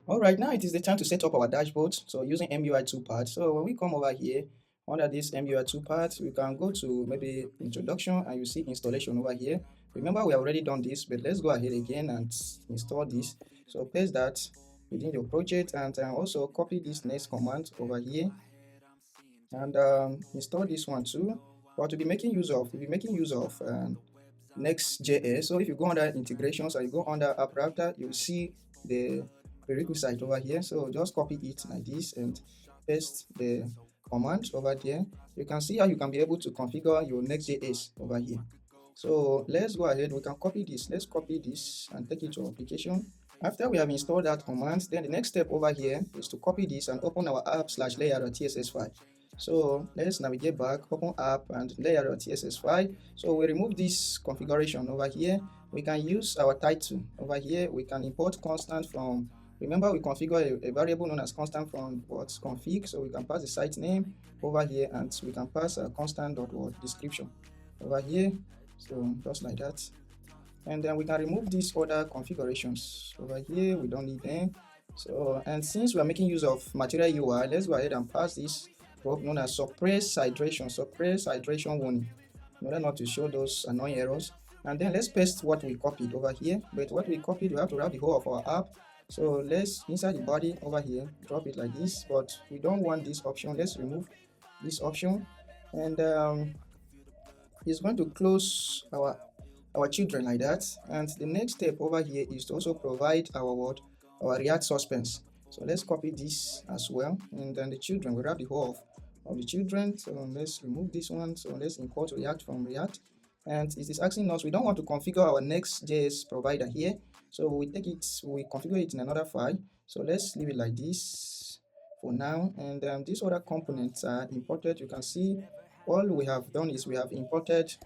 All right, now it is the time to set up our dashboard. So using MUI toolpad. So when we come over here under this MUI toolpad, we can go to maybe introduction and you see installation over here. Remember, we have already done this, but let's go ahead again and install this. So paste that within your project and also copy this next command over here and install this one too. But we'll be making use of Next.js. So if you go under integrations or you go under app router, you'll see the prerequisite over here. So just copy it like this and paste the command over there. You can see how you can be able to configure your Next.js over here. So let's go ahead. We can copy this. Let's copy this and take it to application. After we have installed that command, then the next step over here is to copy this and open our app/layer.tss file. So let's navigate back, open app and layer.tss file. So we remove this configuration over here. We can use our title over here. We can import constant from, remember we configure a variable known as constant from what's config. So we can pass the site name over here and we can pass a constant.what description over here. So just like that. And then we can remove these other configurations over here. We don't need them. So, and since we are making use of material UI, let's go ahead and pass this prop known as suppress hydration warning in order not to show those annoying errors. And then let's paste what we copied over here. But what we copied, we have to wrap the whole of our app. So let's inside the body over here, drop it like this. But we don't want this option. Let's remove this option, and it's going to close our children like that. And the next step over here is to also provide our React suspense. So let's copy this as well, and then the children, we wrap the whole of the children. So let's remove this one. So let's import React from React, and it is asking us, we don't want to configure our Next.js provider here, so we configure it in another file. So let's leave it like this for now, and these other components are imported. You can see all we have done is we have imported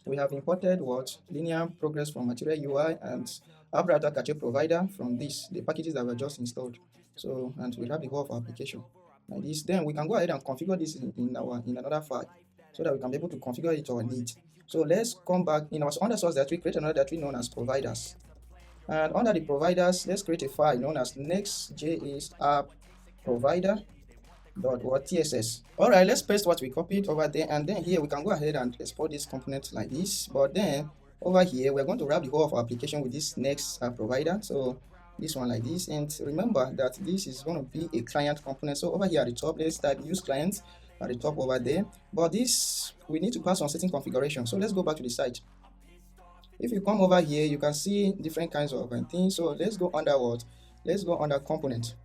what linear progress from material UI and app router cache provider from the packages that were just installed. So, and we have the whole of our application like this. Then we can go ahead and configure this in another file so that we can be able to configure it to our needs. So let's come back in our under source directory, create another directory known as providers. And under the providers, let's create a file known as Next.js app provider.tss. All right, let's paste what we copied over there, and then here we can go ahead and export this component like this. But then over here, we're going to wrap the whole of our application with this Next app provider. So this one like this, and remember that this is going to be a client component. So over here at the top, let's type use client at the top over there. But this, we need to pass on certain configuration. So let's go back to the site. If you come over here, you can see different kinds of things. So let's go under what? Let's go under component.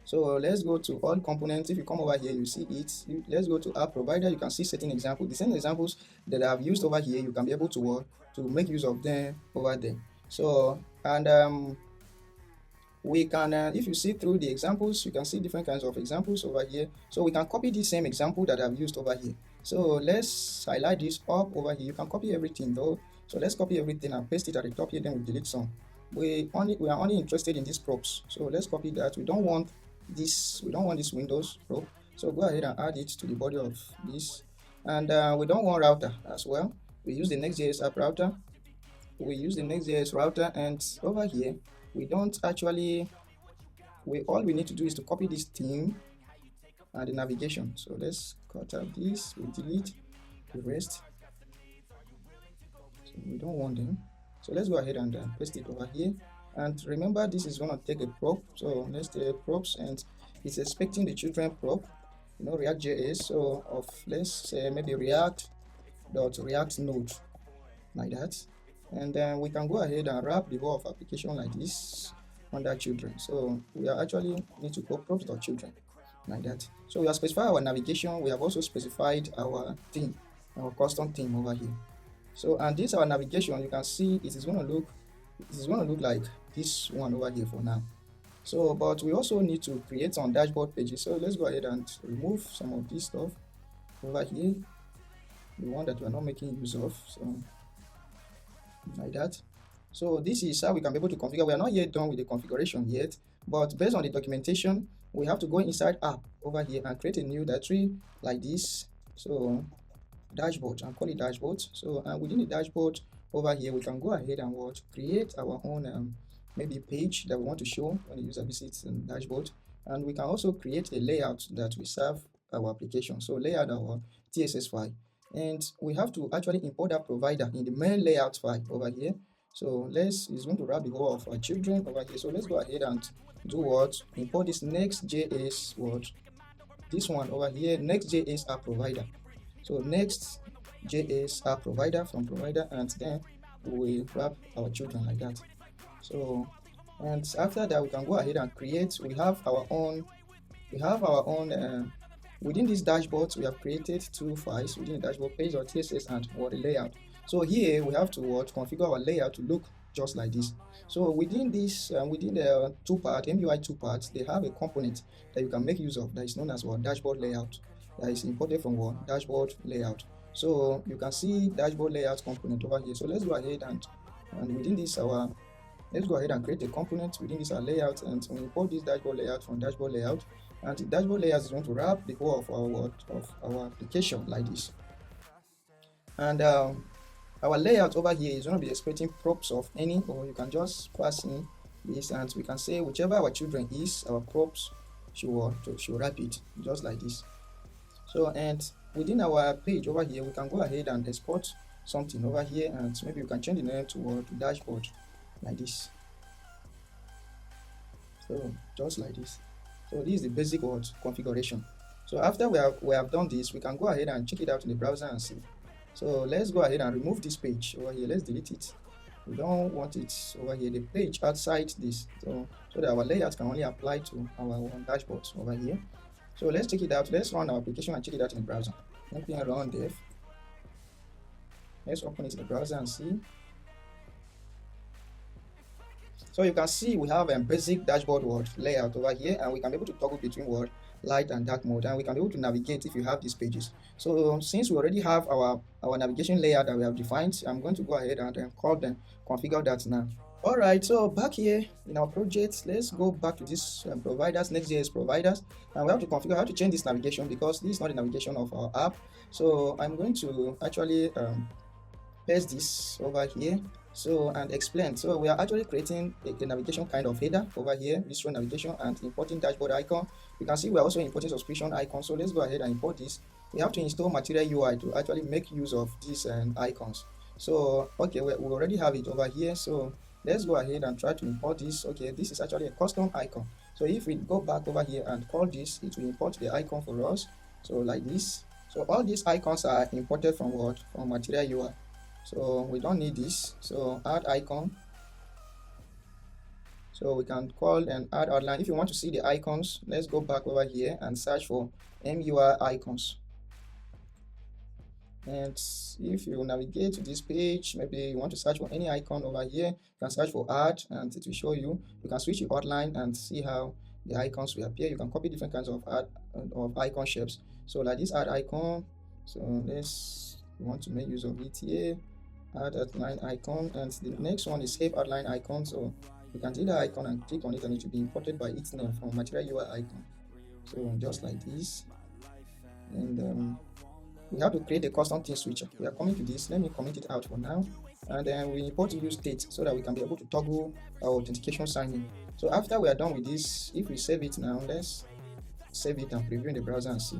So let's go to all components. If you come over here, you see it. Let's go to app provider. You can see certain examples. The same examples that I've used over here, you can be able to make use of them over there. So, and we can, if you see through the examples, you can see different kinds of examples over here. So we can copy the same example that I've used over here. So let's highlight this up over here. You can copy everything though. So let's copy everything and paste it at the top here. Then we delete some. We are only interested in these props. So let's copy that. We don't want this Windows prop. So go ahead and add it to the body of this. And we don't want router as well. We use the Next.js app router. We use the Next.js router, and over here we don't actually, all we need to do is to copy this theme and the navigation. So let's cut out this, we delete the rest. So we don't want them. So let's go ahead and paste it over here. And remember, this is going to take a prop. So let's take props, and it's expecting the children prop, React.js. So of, let's say maybe React node like that. And then we can go ahead and wrap the whole of application like this under children. So we are actually need to go props.children like that. So we have specified our navigation. We have also specified our theme, our custom theme over here. So, and this our navigation, you can see it is going to look like this one over here for now. So, but we also need to create some dashboard pages. So let's go ahead and remove some of this stuff over here, the one that we are not making use of. So like that. So this is how we can be able to configure. We are not yet done with the configuration yet, but based on the documentation, we have to go inside app over here and create a new directory like this. So dashboard, and call it dashboard. So within the dashboard over here, we can go ahead and create our own maybe page that we want to show when the user visits the dashboard. And we can also create a layout that will serve our application. So layout our TSS file. And we have to actually import that provider in the main layout file over here. So it's going to wrap the whole of our children over here. So let's go ahead and do what? Import this Next.js what? This one over here, Next.js app provider. So Next.js app provider from provider, and then we wrap our children like that. So, and after that we can go ahead and create. We have our own within this dashboard we have created two files within the dashboard, page.tss and what layout. So here we have to configure our layout to look just like this. So within this within the Toolpad, MUI Toolpad, they have a component that you can make use of that is known as what dashboard layout, that is imported from what dashboard layout. So you can see dashboard layout component over here. So let's go ahead and within this let's go ahead and create a component within this our layout, and we import this dashboard layout from dashboard layout. And the dashboard layout is going to wrap the whole of our application like this. And our layout over here is going to be expecting props of any, or you can just pass in this, and we can say whichever our children is, our props should wrap it just like this. So, and within our page over here, we can go ahead and export something over here, and maybe you can change the name to dashboard like this. So just like this. So this is the basic configuration. So after we have done this, we can go ahead and check it out in the browser and see. So let's go ahead and remove this page over here. Let's delete it. We don't want it over here, the page outside this, so that our layout can only apply to our dashboard over here. So let's check it out. Let's run our application and check it out in the browser. Let me run dev. Let's open it in the browser and see. So you can see we have a basic dashboard layout over here, and we can be able to toggle between light and dark mode, and we can be able to navigate if you have these pages. So since we already have our navigation layout that we have defined, I'm going to go ahead and configure that now. All right, so back here in our project, let's go back to this providers, Next.js providers, and we have to configure how to change this navigation, because this is not the navigation of our app. So I'm going to actually paste this over here. So and explain. So we are actually creating a navigation kind of header over here, visual navigation, and importing dashboard icon. You can see we are also importing subscription icon. So let's go ahead and import this. We have to install Material UI to actually make use of these icons. So okay, we already have it over here. So let's go ahead and try to import this. Okay, this is actually a custom icon. So if we go back over here and call this, it will import the icon for us. So like this. So all these icons are imported from from Material UI. So we don't need this. So add icon. So we can call and add outline. If you want to see the icons, let's go back over here and search for MUI icons. And if you navigate to this page, maybe you want to search for any icon over here, you can search for add, and it will show you. You can switch the outline and see how the icons will appear. You can copy different kinds of icon shapes. So like this add icon. So we want to make use of it here. Add outline icon, and the next one is save outline icon. So you can see the icon and click on it, and it will be imported by its name from Material UI icon. So just like this. And we have to create a custom theme switcher. We are coming to this. Let me comment it out for now, and then we import use state so that we can be able to toggle our authentication signing. So after we are done with this, if we save it now, let's save it and preview in the browser and see.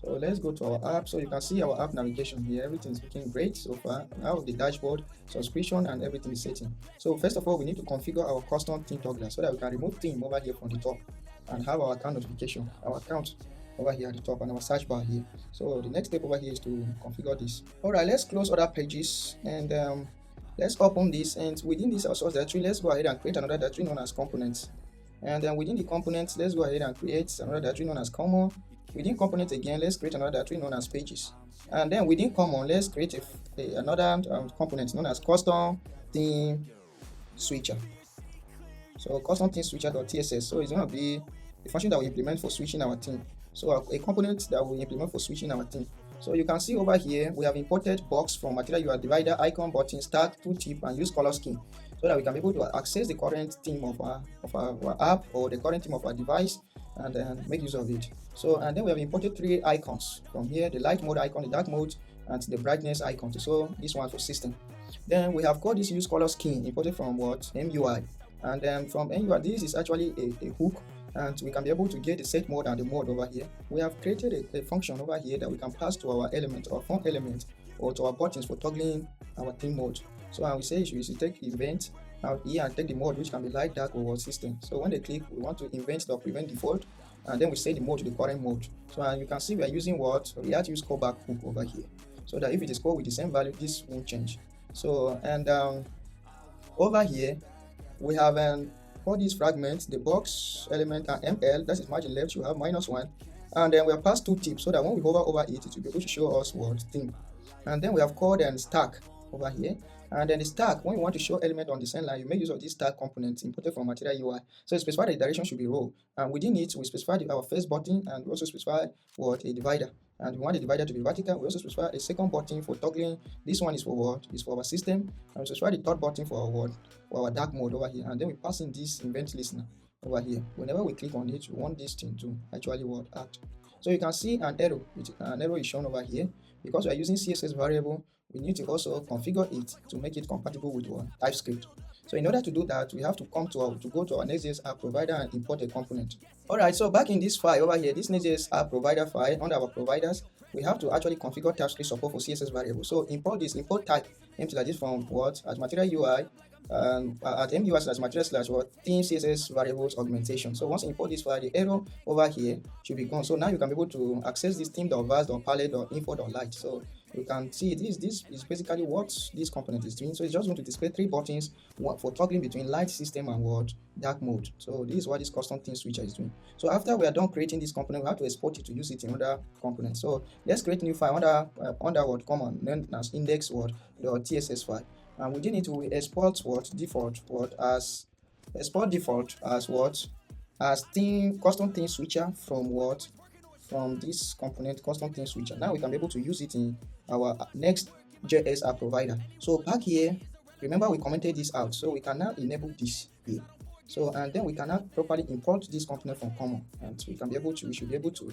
So let's go to our app. So you can see our app navigation here. Everything is looking great so far. Now the dashboard, subscription, and everything is setting. So first of all, we need to configure our custom theme toggler so that we can remove theme over here from the top and have our account notification, our account over here at the top, and our search bar here. So the next step over here is to configure this. All right, let's close other pages, and let's open this. And within this our source directory, let's go ahead and create another directory known as components. And then within the components, let's go ahead and create another directory known as common. Within components again, let's create another directory known as pages. And then within common, let's create another component known as custom theme switcher. So custom theme switcher.tss. So it's going to be the function that we implement for switching our theme. So a component that we implement for switching our theme. So you can see over here we have imported box from Material UI divider, icon, button, start, tooltip, and use color scheme, so that we can be able to access the current theme of our app or the current theme of our device, and then make use of it. So and then we have imported 3 icons from here: the light mode icon, the dark mode, and the brightness icon. So this one for system. Then we have called this use color scheme imported from what MUI, and then from MUI this is actually a hook, and we can be able to get the set mode and the mode over here. We have created a function over here that we can pass to our element or front element or to our buttons for toggling our theme mode. So and we say you should take event out here and take the mode, which can be light, dark, or what system. So when they click, we want to invent the prevent default, and then we set the mode to the current mode. So and you can see we are using what React use callback hook over here, so that if it is called with the same value, this won't change. So and over here we have all these fragments, the box element and ML, that is margin left, you have -1, and then we have passed two tips so that when we hover over it, it will be able to show us what theme. And then we have called and stack over here, and then the stack, when you want to show element on the same line, you make use of this stack component imported from material UI. So you specify the direction should be row, and within it we specify our first button, and we also specify what a divider, and we want the divider to be vertical. We also specify a second button for toggling. This one is for what is for our system, and we specify the third button for our what for our dark mode over here, and then we pass in this event listener over here. Whenever we click on it, we want this thing to actually what act. So you can see an arrow, an arrow is shown over here. Because we are using CSS variable, we need to also configure it to make it compatible with our TypeScript. So in order to do that, we have to go to our Next.js app provider and import a component. Alright, so back in this file over here, this Next.js app provider file, under our providers, we have to actually configure TypeScript support for CSS variable. So import type empty like this from what at material UI at MUI slash material slash what theme CSS variables augmentation. So once you import this file, the error over here should be gone. So now you can be able to access this theme.vars.palette.info.light. So you can see this is basically what this component is doing. So it's just going to display three buttons, one for toggling between light system and what dark mode. So this is what this custom theme switcher is doing. So after we are done creating this component, we have to export it to use it in other components. So let's create a new file under what command known as index.tss file. And within it we export default as theme custom theme switcher from this component custom theme switcher. Now we can be able to use it in our Next.js app provider. So back here, remember we commented this out, so we can now enable this here. So and then we can now properly import this component from common, and we should be able to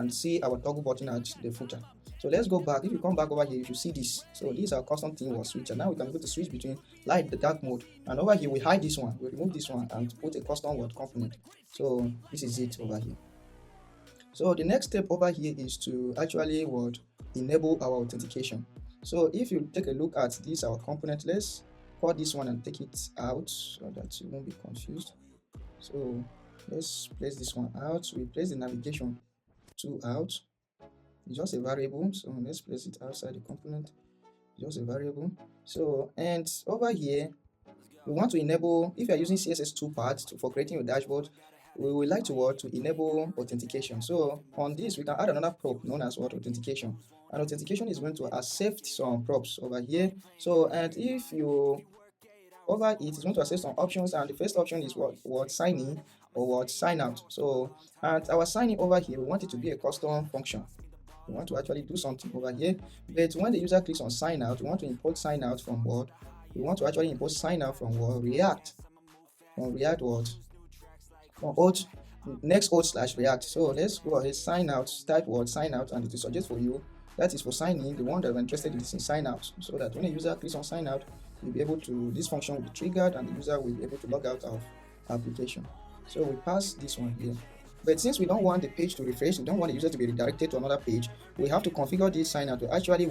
see our toggle button at the footer. So let's go back. If you come back over here, you should see this. So these are custom theme switcher. Now we can go to switch between light the dark mode, and over here we hide this one, we remove this one and put a custom component. So this is it over here. So the next step over here is to actually enable our authentication. So if you take a look at this our component, let's call this one and take it out so that you won't be confused. So let's place this one out. We place the navigation tool out. It's just a variable, so let's place it outside the component. Just a variable. So and over here we want to enable, if you are using CSS Toolpad for creating your dashboard, we would like to enable authentication. So on this we can add another prop known as authentication, and authentication is going to accept some props over here. So and if you over it is going to accept some options, and the first option is what sign in or what sign out. So and our sign in over here, we want it to be a custom function. We want to actually do something over here, but when the user clicks on sign out, we want to import sign out from what? We want to actually import sign out from what? React. From React what? From Next.js/React. So let's go ahead, sign out, type what? Sign out, and it will suggest for you that is for sign in. The one that we're interested in is in sign out, so that when a user clicks on sign out, you'll be able to, this function will be triggered and the user will be able to log out of application. So we pass this one here. But since we don't want the page to refresh, we don't want the user to be redirected to another page, we have to configure this sign out to actually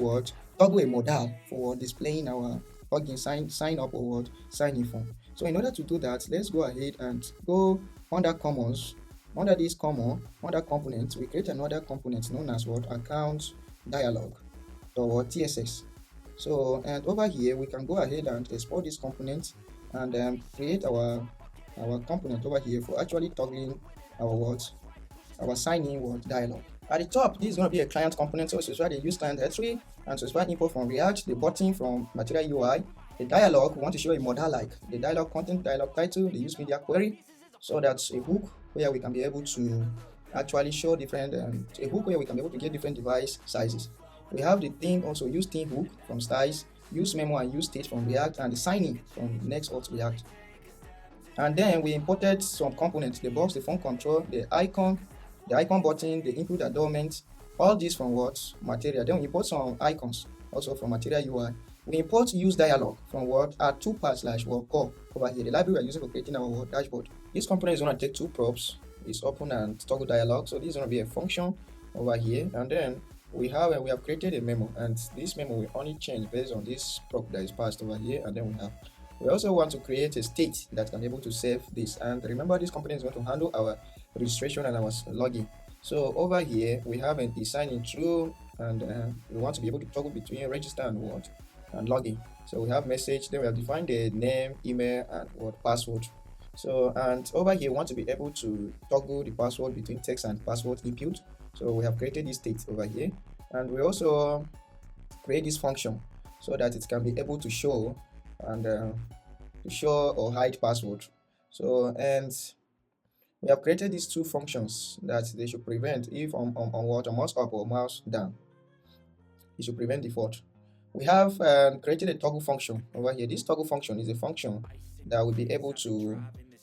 toggle a modal for displaying our login sign up or sign in form. So in order to do that, let's go ahead and go under commons. Under this under components, we create another component known as account dialog or TSS. So and over here we can go ahead and export this component and create our component over here for actually toggling our sign in dialog. At the top, this is going to be a client component, so specify the use client history and specify import from React, the button from material UI, the dialog. We want to show a modal like the dialog content, dialog title, the use media query. So that's a hook where we can be able to actually show different a hook where we can be able to get different device sizes. We have the theme, also use theme hook from styles, use memo and use state from React, and the sign in from Next.React. And then we imported some components, the box, the phone control, the icon button, the input adornment, all this from material. Then we import some icons also from material UI. we import use dialog from what our toolpad slash what core over here, the library we're using for creating our dashboard. This component is going to take two props. It's open and toggle dialog. So this is going to be a function over here, and then we have created a memo, and this memo will only change based on this prop that is passed over here. And then we also want to create a state that can be able to save this. And remember, this component is going to handle our registration and our login. So over here we have an signing through, and we want to be able to toggle between register and what and login. So we have message, then we have defined the name, email, and what password. So, and over here we want to be able to toggle the password between text and password input. So we have created this state over here, and we also create this function so that it can be able to show and to show or hide password. So, and we have created these two functions that they should prevent if on mouse up or mouse down, it should prevent default. We have created a toggle function over here. This toggle function is a function that will be able to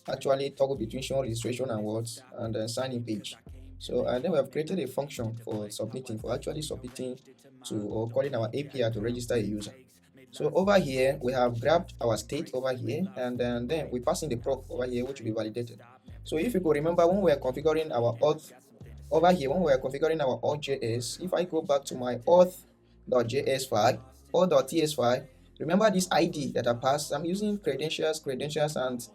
actually toggle between showing registration and what and sign-in page. So, and then we have created a function for actually submitting to or calling our API to register a user. So over here we have grabbed our state over here, and then we pass in the prop over here, which will be validated. So if you could remember, when we are configuring our auth over here, when we are configuring our auth.js, if I go back to my auth.js file, auth.ts file, remember this ID that I passed. I'm using credentials, and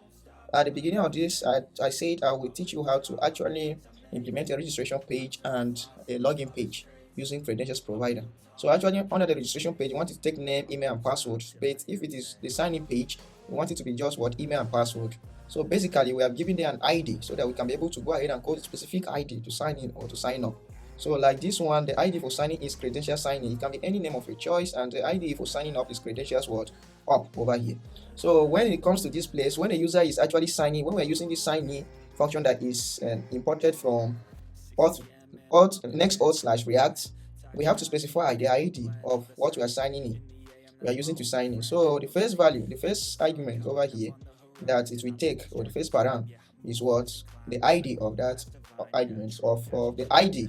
at the beginning of this, I said I will teach you how to actually implement a registration page and a login page using credentials provider. So actually, under the registration page, you want to take name, email, and password. But if it is the sign-in page, we want it to be just what email and password. So basically, we have given them an ID so that we can be able to go ahead and code a specific ID to sign in or to sign up. So like this one, the ID for signing is credential signing. It can be any name of your choice, and the ID for signing up is credentials what up over here. So when it comes to this place, when the user is actually signing, when we're using this sign in function that is imported from Next.js/React, we have to specify the ID of what we are signing in. We are using to sign in. So the first value, the first argument over here that it will take, or the first param, is what the ID of that argument of the ID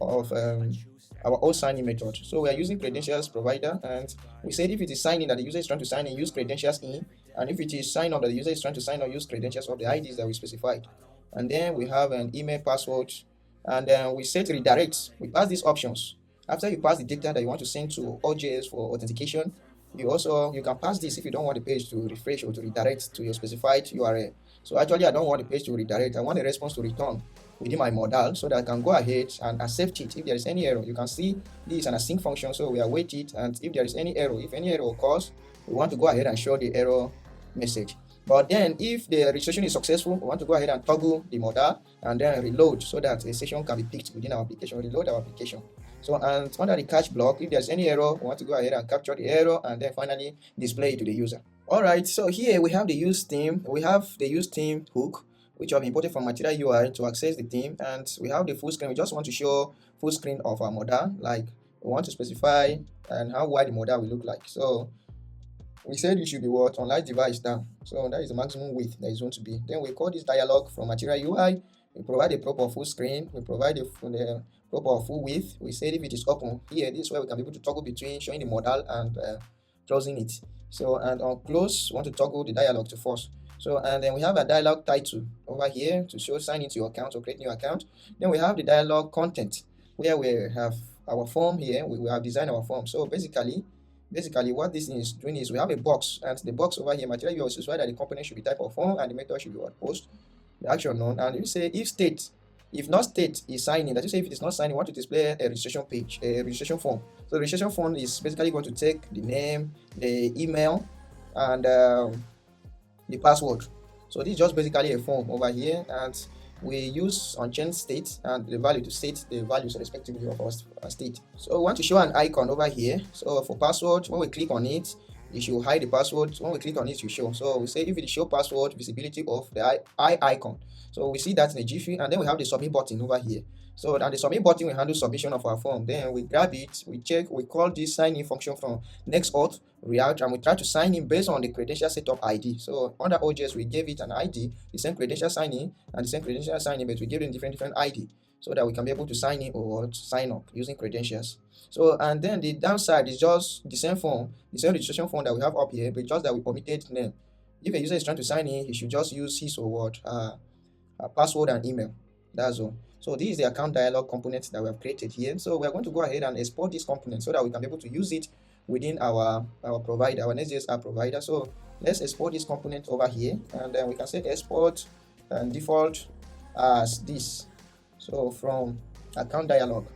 of our old signing method. So we are using credentials provider, and we said if it is signing that the user is trying to sign in, use credentials in, and if it is sign up that the user is trying to sign up, use credentials of the IDs that we specified. And then we have an email, password, and then we set redirect. We pass these options. After you pass the data that you want to send to Node.js for authentication, you can pass this if you don't want the page to refresh or to redirect to your specified URL. So actually, I don't want the page to redirect. I want a response to return within my modal so that I can go ahead and accept it. If there is any error, you can see this is an async function, so we await it, and if there is any error, if any error occurs, we want to go ahead and show the error message. But then if the registration is successful, we want to go ahead and toggle the modal and then reload so that a session can be picked within our application, reload our application. So, and under the catch block, if there's any error, we want to go ahead and capture the error and then finally display it to the user. All right, so here we have the use theme. We have the use theme hook, which I've imported from Material UI to access the theme, and we have the full screen. We just want to show full screen of our modal, like we want to specify and how wide the modal will look like. So we said it should be what on light device down. So that is the maximum width that is going to be. Then we call this dialog from Material UI. We provide a proper full screen. We provide the proper full width. We said if it is open here, this is where we can be able to toggle between showing the modal and closing it. So, and on close, we want to toggle the dialog to false. So, and then we have a dialog title over here to show sign into your account or create new account. Then we have the dialog content where we have our form here. We have designed our form. So basically what this is doing is we have a box, and the box over here, Material UI specify that the component should be type of form and the method should be what post, the action none. And you say if not state is signing, that you say if it is not signing, you want to display a registration page, a registration form. So the registration form is basically going to take the name, the email, and the password. So this is just basically a form over here, and we use unchanged state and the value to state the values respectively of our state. So we want to show an icon over here. So for password, when we click on it, it should hide the password. When we click on it, you show. So we say if it show password, visibility of the eye icon. So we see that in a jiffy, and then we have the submit button over here. So at the submit button, we handle submission of our form. Then we grab it, we check, we call this sign in function from Next.js React, and we try to sign in based on the credential setup ID. So under OJS, we gave it an ID, the same credential sign in and the same credential sign in, but we gave it different ID. so that we can be able to sign in or sign up using credentials. So, and then the downside is just the same form, the same registration form that we have up here, but just that we omitted name. If a user is trying to sign in, he should just use his or what password and email. That's all. So this is the account dialog component that we have created here. So we are going to go ahead and export this component so that we can be able to use it within our provider, our Next.js app provider. So let's export this component over here, and then we can say export and default as this. So from account dialog.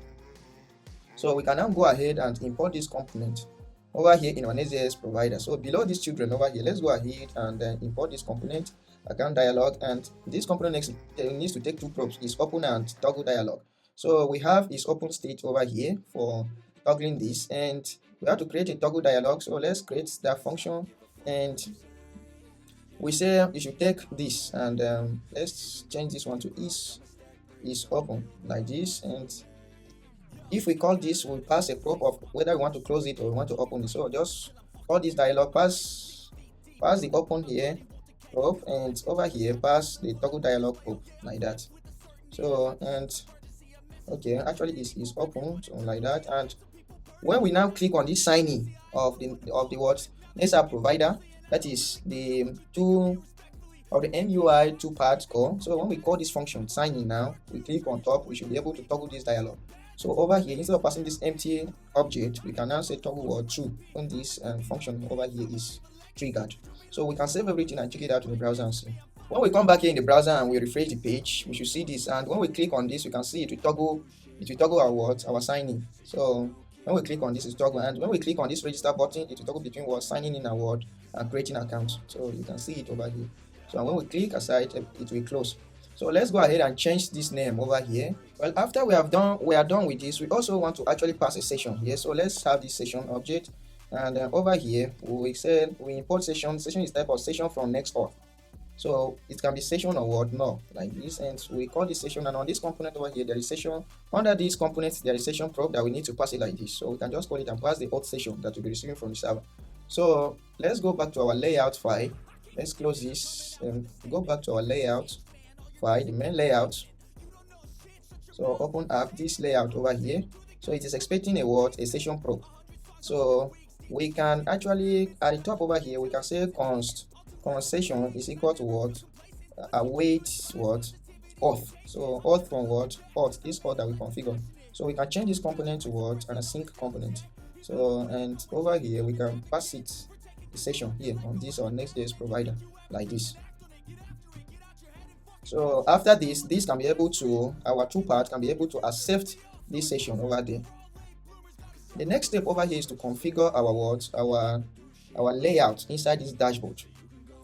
So we can now go ahead and import this component over here in our Next.js provider. So below these children over here, let's go ahead and then import this component, account dialog, and this component needs to take two probes, is open and toggle dialog. So we have is open state over here for toggling this, and we have to create a toggle dialog. So let's create that function, and we say you should take this, and let's change this one to is open like this, and if we call this, we'll pass a probe of whether we want to close it or we want to open it. So just call this dialog, pass the open here probe, and over here pass the toggle dialog probe like that. So, and okay, actually is open, so like that. And when we now click on this sign in of the what Next app provider, that is the two of the MUI Toolpad core. So when we call this function sign in now, we click on top, we should be able to toggle this dialog. So over here, instead of passing this empty object, we can now say toggle word true when this function over here is triggered. So we can save everything and check it out in the browser and see. When we come back here in the browser and we refresh the page, we should see this. And when we click on this, you can see it will toggle our words, our signing. So when we click on this, it's toggle, and when we click on this register button, it will toggle between what signing in a word and creating an account. So you can see it over here. So when we click aside, it will close. So let's go ahead and change this name over here. Well, after we are done with this, we also want to actually pass a session here. So let's have this session object, and over here we said we import session. Session is type of session from next auth. So it can be session or what no like this, and we call this session. And on this component over here, there is session. Under these components, there is session probe that we need to pass it like this. So we can just call it and pass the auth session that will be receiving from the server. So let's go back to our layout file. Let's close this and go back to our layout file, the main layout. So open up this layout over here. So it is expecting a session probe. So we can actually at the top over here, we can say const session is equal to what await what auth. So auth from what auth, this auth that we configure. So we can change this component to what an async component. So and over here we can pass it the session here on this or Next.js provider like this. So after this can be able to, our Toolpad can be able to accept this session over there. The next step over here is to configure our layout inside this dashboard.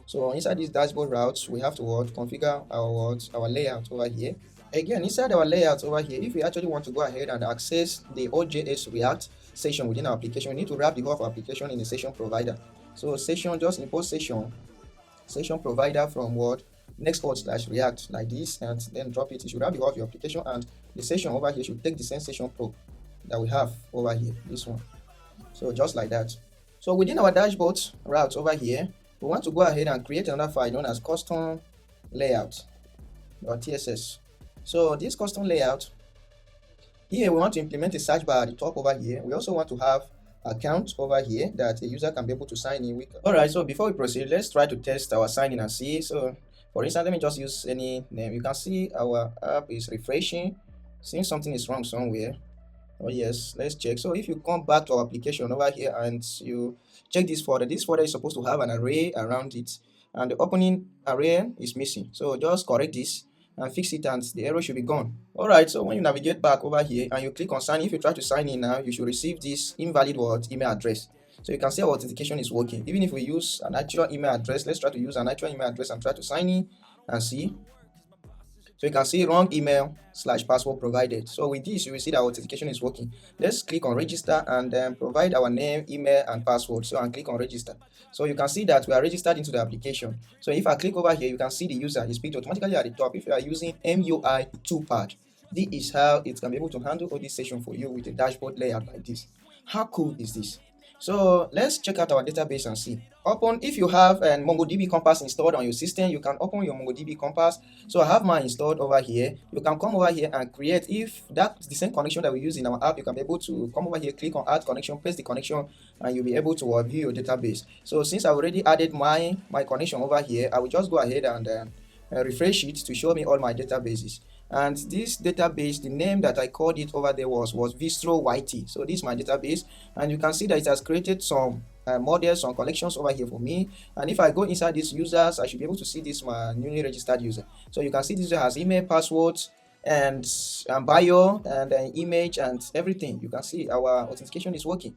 So inside this dashboard routes, we have to configure our layout over here. Again, inside our layout over here, if we actually want to go ahead and access the OJS React session within our application, we need to wrap the whole of our application in a session provider. So session, just import session provider from Next.js/React like this, and then drop it. You should wrap the whole of your application, and the session over here should take the same session probe that we have over here, this one. So just like that. So within our dashboard routes over here, we want to go ahead and create another file known as custom layout or TSS. So this custom layout here, we want to implement a search bar at the top over here. We also want to have account over here that a user can be able to sign in with. All right, so before we proceed, let's try to test our sign in and see. So for instance, let me just use any name. You can see our app is refreshing. Seems something is wrong somewhere. Oh yes, let's check. So if you come back to our application over here and you check this folder is supposed to have an array around it, and the opening array is missing. So just correct this and fix it, and the error should be gone. All right, so when you navigate back over here and you click on sign, if you try to sign in now, you should receive this invalid email address. So you can see our authentication is working. Even if we use an actual email address, let's try to use an actual email address and try to sign in and see. So you can see wrong email / password provided. So with this, you will see that our authentication is working. Let's click on register and then provide our name, email, and password. So and click on register. So you can see that we are registered into the application. So if I click over here, you can see the user is picked automatically at the top. If you are using MUI Toolpad, this is how it can be able to handle all this session for you with a dashboard layout like this. How cool is this? So let's check out our database and see. Open, if you have a MongoDB Compass installed on your system, you can open your MongoDB Compass. So I have mine installed over here. You can come over here and create, if that's the same connection that we use in our app, you can be able to come over here, click on add connection, paste the connection, and you'll be able to view your database. So since I already added my connection over here, I will just go ahead and refresh it to show me all my databases. And this database, the name that I called it over there was Vistro YT. So this is my database, and you can see that it has created some models, some collections over here for me. And if I go inside these users, I should be able to see this my newly registered user. So you can see this user has email, passwords, and bio, and image, and everything. You can see our authentication is working.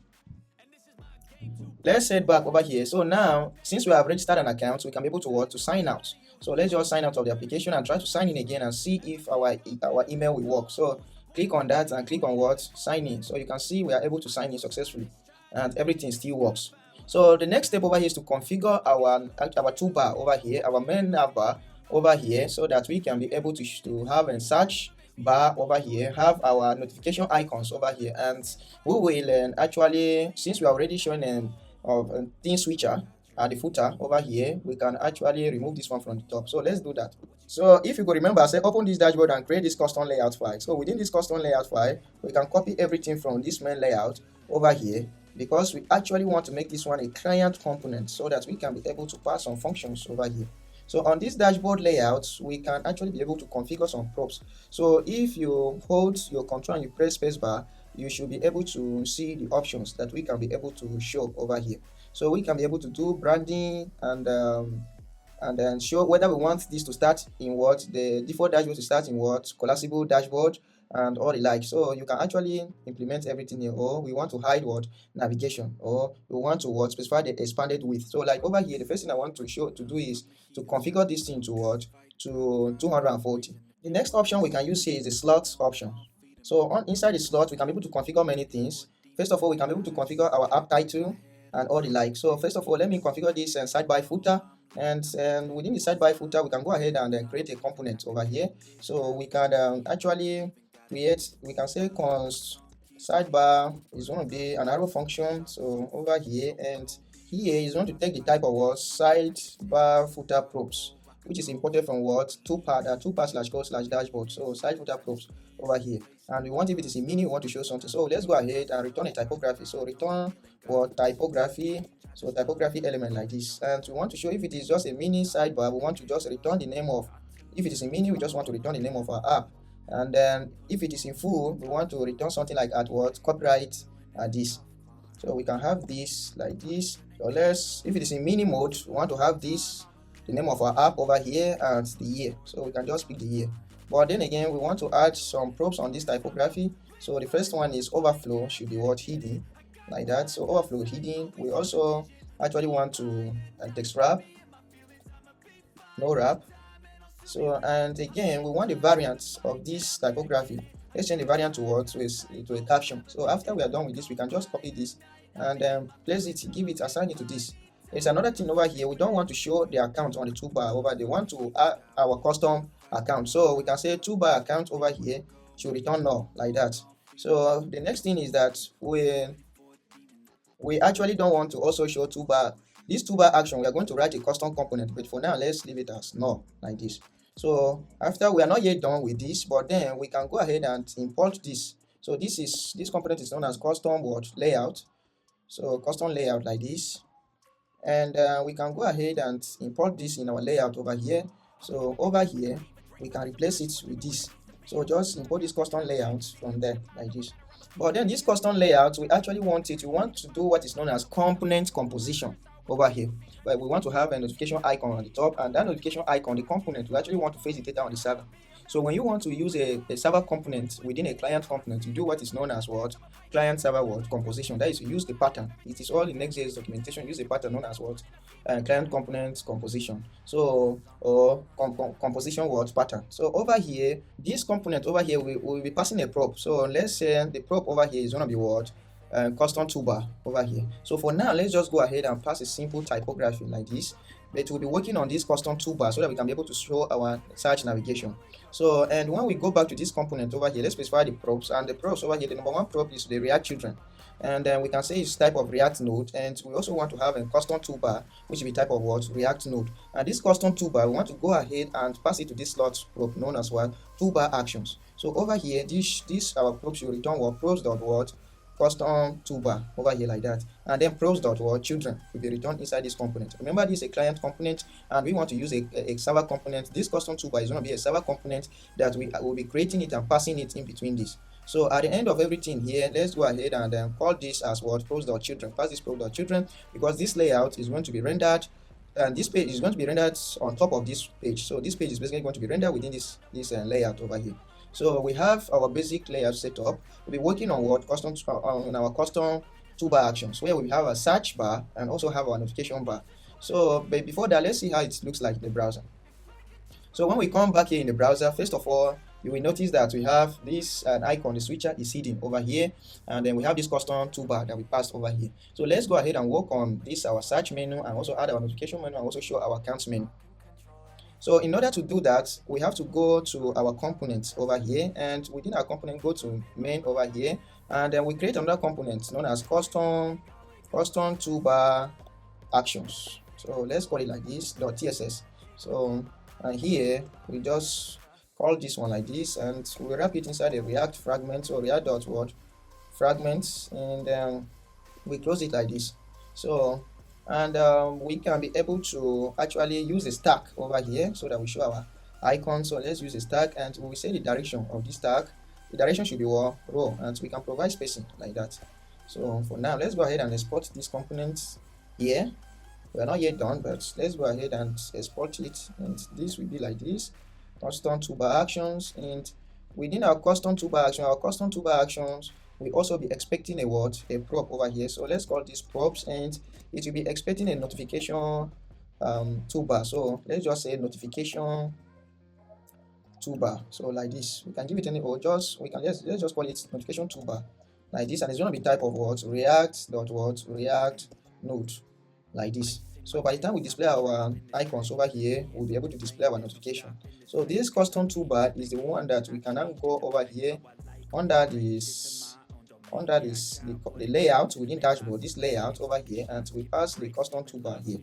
Let's head back over here. So now, since we have registered an account, we can be able to sign out. So let's just sign out of the application and try to sign in again and see if our email will work. So click on that and click on sign in. So you can see we are able to sign in successfully, and everything still works. So the next step over here is to configure our toolbar over here, our main navbar over here, so that we can be able to have a search bar over here, have our notification icons over here, and we will actually, since we are already showing a theme switcher at the footer over here, we can actually remove this one from the top. So let's do that. So if you could remember, I said open this dashboard and create this custom layout file. So within this custom layout file, we can copy everything from this main layout over here, because we actually want to make this one a client component so that we can be able to pass some functions over here. So on this dashboard layout, we can actually be able to configure some props. So if you hold your control and you press spacebar, you should be able to see the options that we can be able to show over here. So we can be able to do branding and then show whether we want this to start in what, the default dashboard to start in what, collapsible dashboard, and all the like. So you can actually implement everything here, or we want to hide what, navigation, or we want to what, specify the expanded width. So like over here, the first thing I want to do is to configure this thing to what, to 240. The next option we can use here is the slot option. So inside the slot, we can be able to configure many things. First of all, we can be able to configure our app title and all the like. So first of all, let me configure this sidebar footer, and within the sidebar footer, we can go ahead and create a component over here. So we can actually create, we can say const sidebar is going to be an arrow function. So over here, and here is going to take the type of what, sidebar footer props, which is imported from what, Toolpad /code/dashboard. So side footer props over here, and we want, if it is a mini, we want to show something. So let's go ahead and return a typography. So return what, typography. So typography element like this, and we want to show if it is just a mini sidebar, we want to just return the name of, if it is a mini, we just want to return the name of our app. And then if it is in full, we want to return something like at what, copyright this. So we can have this like this. So let's, if it is in mini mode, we want to have this, the name of our app over here, and the year. So we can just pick the year. But then again, we want to add some props on this typography. So the first one is overflow, should be what, hidden, like that. So overflow hidden. We also actually want to text wrap, no wrap. So, and again, we want the variant of this typography. Let's change the variant to what, to a caption. So after we are done with this, we can just copy this and place it, give it, assign it to this. There's another thing over here. We don't want to show the account on the toolbar over there. We want to add our custom account. So we can say toolbar account over here should return null, like that. So the next thing is that we actually don't want to also show toolbar. This toolbar action, we are going to write a custom component, but for now, let's leave it as null, like this. So after, we are not yet done with this, but then we can go ahead and import this. So this component is known as custom layout. So custom layout like this, and we can go ahead and import this in our layout over here. So over here, we can replace it with this. So just import this custom layout from there like this. But then this custom layout, we actually want to do what is known as component composition over here. But we want to have a notification icon on the top, and that notification icon, the component, we actually want to face the data on the server. So when you want to use a server component within a client component, you do what is known as what, client server what, composition. That is, you use the pattern. It is all in Next.js documentation. Use a pattern known as what, client component composition. So or composition what, pattern. So over here, this component over here, we will be passing a prop. So let's say the prop over here is going to be what, custom toolbar over here. So for now, let's just go ahead and pass a simple typography like this, but we'll be working on this custom toolbar so that we can be able to show our search navigation. So, and when we go back to this component over here, let's specify the props, and the props over here, the number one prop is the React children, and then we can say it's type of React node, and we also want to have a custom toolbar which will be type of what, React node. And this custom toolbar, we want to go ahead and pass it to this slot prop known as what, toolbar actions. So over here, this our props should return what, props dot what, custom toolbar over here like that, and then props dot what, children will be returned inside this component. Remember, this is a client component and we want to use a server component. This custom toolbar is going to be a server component that we will be creating it and passing it in between this. So at the end of everything here, let's go ahead and call this as what, props dot children. Pass this props dot children because this layout is going to be rendered, and this page is going to be rendered on top of this page. So this page is basically going to be rendered within this layout over here. So we have our basic layout set up. We'll be working on what, custom on our custom toolbar actions, where we have a search bar and also have our notification bar. So but before that, let's see how it looks like in the browser. So when we come back here in the browser, first of all, you will notice that we have this icon, the switcher is hidden over here, and then we have this custom toolbar that we passed over here. So let's go ahead and work on this, our search menu, and also add our notification menu, and also show our accounts menu. So in order to do that, we have to go to our components over here, and within our component, go to main over here, and then we create another component known as custom toolbar actions. So let's call it like this, .tss. So and here we just call this one like this, and we wrap it inside a React fragment or React dot what, fragments, and then we close it like this. So and we can be able to actually use a stack over here so that we show our icon. So let's use a stack, and we say the direction of this stack. The direction should be row, and we can provide spacing like that. So for now, let's go ahead and export this component here. We are not yet done, but let's go ahead and export it, and this will be like this, custom toolbar actions. And within our custom toolbar actions, we also be expecting a what, a prop over here. So let's call this props, and it will be expecting a notification toolbar. So let's just say notification toolbar. So like this, we can give it any, or just let's just call it notification toolbar like this, and it's going to be type of what, React dot what, React node like this. So by the time we display our icons over here, we'll be able to display our notification. So this custom toolbar is the one that we can now go over here under the layout within dashboard, this layout over here, and we pass the custom toolbar here.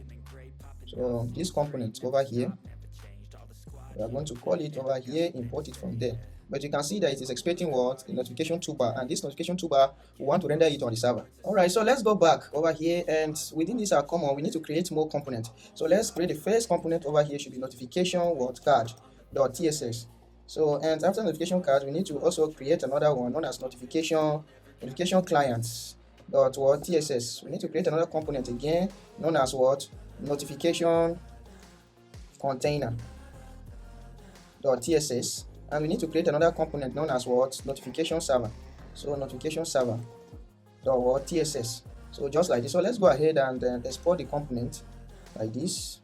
So this component over here, we are going to call it over here, import it from there. But you can see that it is expecting what, the notification toolbar, and this notification toolbar, we want to render it on the server. All right, so let's go back over here, and within this our common, we need to create more components. So let's create the first component over here, should be notification what, card .tss. So, and after notification card, we need to also create another one known as notification clients dot what, tss. We need to create another component again known as what, notification container dot tss, and we need to create another component known as what, notification server. So notification server dot what, tss. So just like this. So let's go ahead and export the component like this.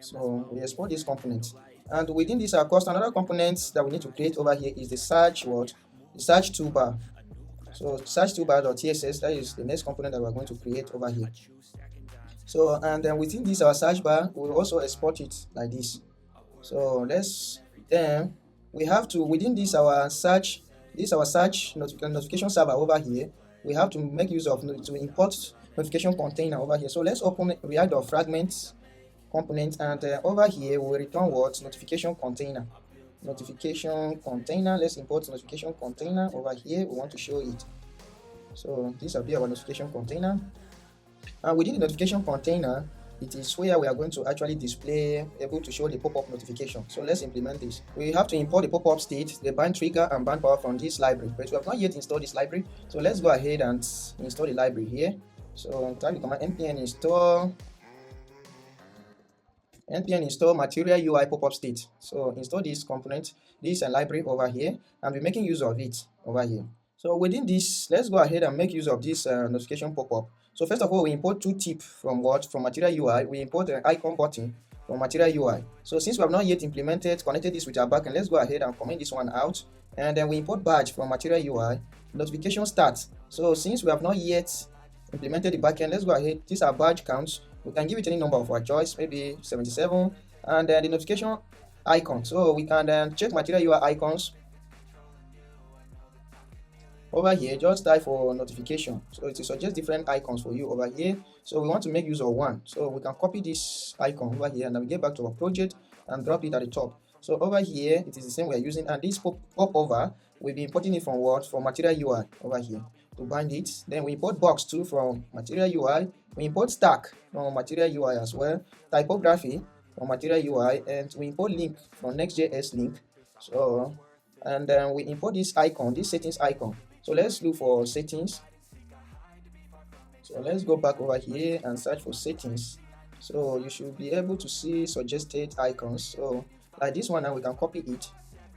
So we export this component, and within this our cost, another component that we need to create over here is the search what, the search toolbar. So search toolbar.tss, that is the next component that we're going to create over here. So and then within this our search bar, we'll also export it like this. So then we have to, within this our search notification server over here, we have to make use of to import notification container over here. So let's open React.fragments component, and over here we'll return what, notification container. Let's import notification container over here. We want to show it. So this will be our notification container, and within the notification container, it is where we are going to actually display, able to show the pop-up notification. So let's implement this. We have to import the pop-up state, the bind trigger and bind power from this library, but we have not yet installed this library. So let's go ahead and install the library here. So type the command npm install material UI pop-up state. So install this component, this library over here, and we're making use of it over here. So within this, let's go ahead and make use of this notification pop-up. So first of all, we import tooltip from material UI. We import an icon button from material UI. So since we have not yet connected this with our backend, let's go ahead and comment this one out, and then we import badge from material UI, notification start. So since we have not yet implemented the backend, let's go ahead. These are badge counts. We can give it any number of our choice, maybe 77, and then the notification icon. So we can check material UI icons over here. Just type for notification, so it will suggest different icons for you over here. So we want to make use of one, so we can copy this icon over here and navigate back to our project and drop it at the top. So over here it is the same we are using, and this pop over we'll be importing it from what, from material UI over here to bind it. Then we import box too from material UI. We import stack from material UI as well, typography from material UI, and we import link from Next.js link. So and then we import this icon, this settings icon. So let's look for settings. So let's go back over here and search for settings. So you should be able to see suggested icons. So like this one, now we can copy it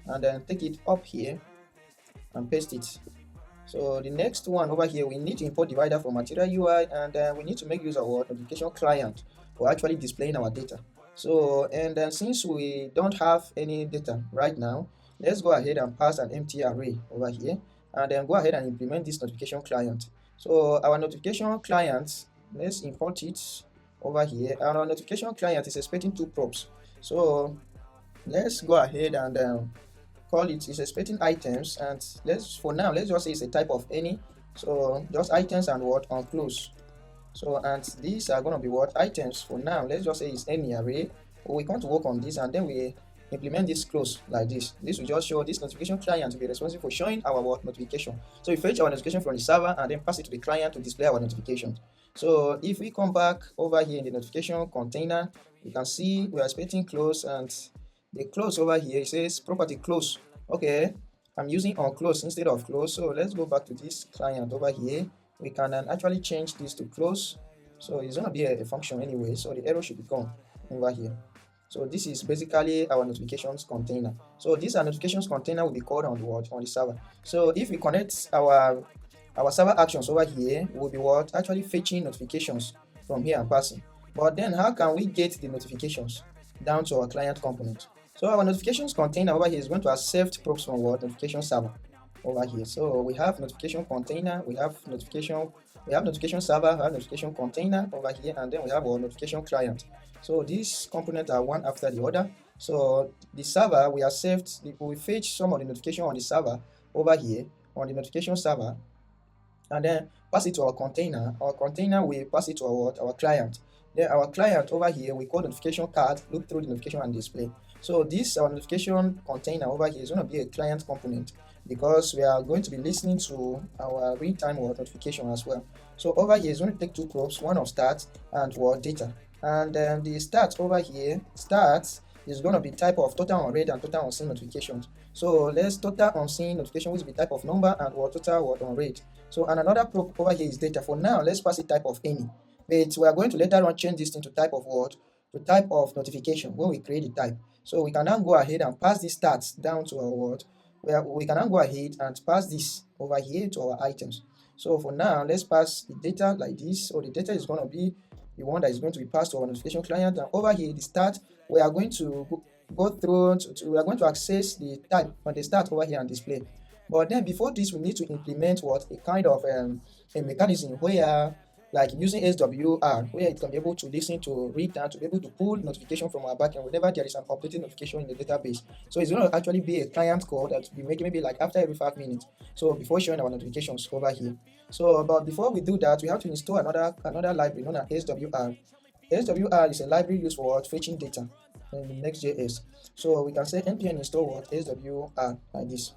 and then take it up here and paste it. So the next one over here, we need to import divider from material UI, and then we need to make use of our notification client for actually displaying our data. So and then since we don't have any data right now, let's go ahead and pass an empty array over here and then go ahead and implement this notification client. So our notification client, let's import it over here. Our notification client is expecting two props. So let's go ahead and call it is expecting items, and let's just say it's a type of any. So just items and what on close. So and these are going to be what items for now. Let's just say it's any array. We want to work on this, and then we implement this close like this. This will just show this notification client to be responsible for showing our what notification. So we fetch our notification from the server and then pass it to the client to display our notification. So if we come back over here in the notification container, you can see we are expecting close, and the close over here it says property close. Okay, I'm using on close instead of close. So let's go back to this client over here. We can actually change this to close. So it's going to be a function anyway, so the error should be gone over here. So this is basically our notifications container. So this notifications container will be called on the server. So if we connect our server actions over here, we'll be actually fetching notifications from here and passing. But then how can we get the notifications down to our client component? So our notifications container over here is going to accept props from notification server over here. So we have notification container, we have notification server, we have notification container over here, and then we have our notification client. So these components are one after the other. So the server, we fetch some of the notification on the server over here on the notification server, and then pass it to our container. Our container we pass it to our client. Then our client over here we call notification card, look through the notification and display. So this our notification container over here is going to be a client component, because we are going to be listening to our real-time notification as well. So over here is going to take two props, one of start and data. And then the start over here, start is going to be type of total on read and total on seen notifications. So let's total on seen notification, which will be type of number, and total on read. So and another prop over here is data. For now, let's pass it type of any. But we are going to later on change this thing to type of to type of notification when we create the type. So we can now go ahead and pass this stats down to our where we can now go ahead and pass this over here to our items. So for now, let's pass the data like this. So the data is going to be the one that is going to be passed to our notification client, and over here the start we are going to go through we are going to access the type on the start over here and display. But then before this, we need to implement a kind of a mechanism where, like using SWR, where it can be able to listen to read down to be able to pull notification from our backend whenever there is an updated notification in the database. So it's going to actually be a client code that we make maybe like after every 5 minutes. So before showing our notifications over here. So but before we do that, we have to install another library known as SWR. SWR is a library used for fetching data in Next.js. So we can say npm install SWR like this.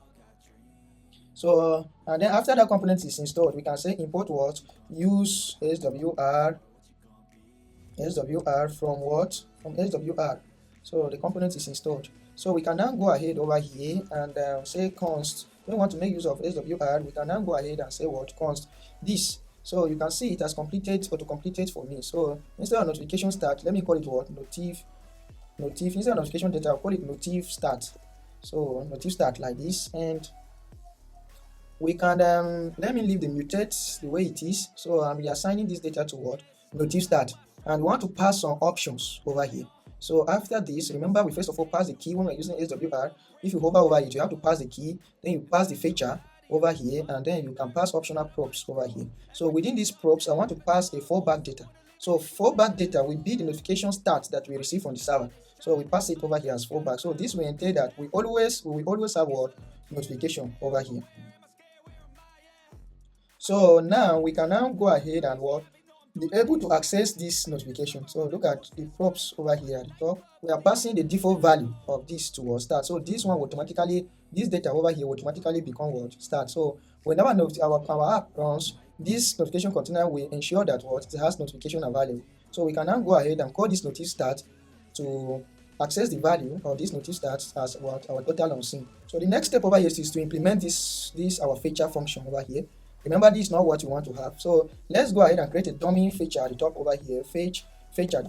So and then after that component is installed, we can say import use SWR from SWR. So the component is installed. So we can now go ahead over here and say const. When we want to make use of SWR, we can now go ahead and say const this. So you can see it has completed for me. So instead of notification start, let me call it notif. Instead of notification data, I'll call it notif start. So notif start like this, and we can let me leave the mutate the way it is. So I'm reassigning this data to notif start, and we want to pass some options over here. So after this, remember we first of all pass the key when we're using SWR. If you hover over it, you have to pass the key, then you pass the feature over here, and then you can pass optional props over here. So within these props, I want to pass a fallback data. So fallback data will be the notification start that we receive from the server. So we pass it over here as fallback. So this will entail that we will always have what notification over here. So now we can now go ahead and what be able to access this notification. So look at the props over here at the top. We are passing the default value of this to start. So this one automatically, this data over here automatically become what start. So whenever our app runs, this notification container will ensure that what it has notification available. So we can now go ahead and call this notice start to access the value of this notice start as what our total on scene. So the next step over here is to implement this our feature function over here. Remember, this is not what you want to have. So let's go ahead and create a dummy feature at the top over here. Feature.